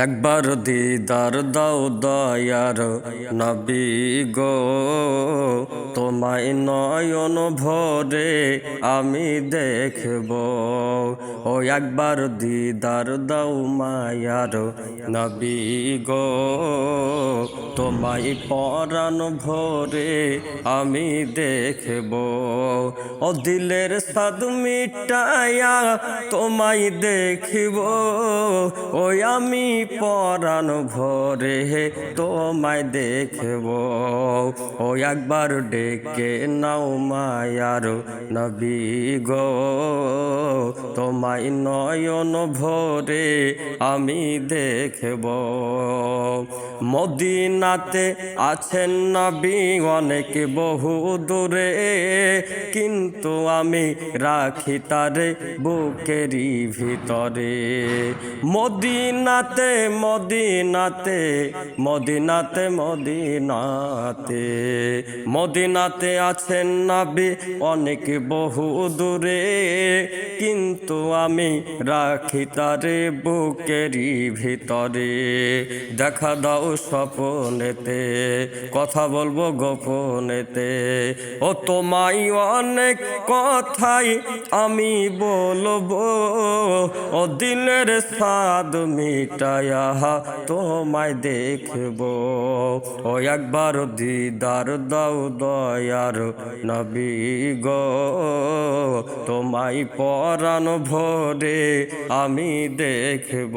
একবার দিদার দাও দয়ার নবী গো, তোমায় নয়ন ভরে আমি দেখব। ও একবার দিদার দাও মায়ার নবী গো, তোমায় পরাণ ভরে আমি দেখব। ও দিলের সাদ মিটায়া তোমায় দেখিব, ওই আমি পরাণ ভরে তোমায় দেখব। ও একবার ডেকে নাও মায়ার নবী গো, তোমায় নয়ন ভরে আমি দেখব। মদিনাতে আছেন নবী অনেক বহু দূরে, কিন্তু আমি রাখি তারে বুকেরই ভিতরে। মদিনাতে মদিনাতে মদিনাতে মদিনাতে মদিনাতে আছেন নবী অনেক বহু দূরে, কিন্তু আমি রাখি তারে বুকেরই ভিতরে। দেখা দাও স্বপনেতে, কথা বলবো গোপনেতে। ও তোমায় অনেক কথাই আমি বলবো, ও দিলের সাদ মিটায়া তোমায় দেখব। ও একবার দিদার দাও দয়ার নবী গো, তোমায় পরাণ ভরে আমি দেখব।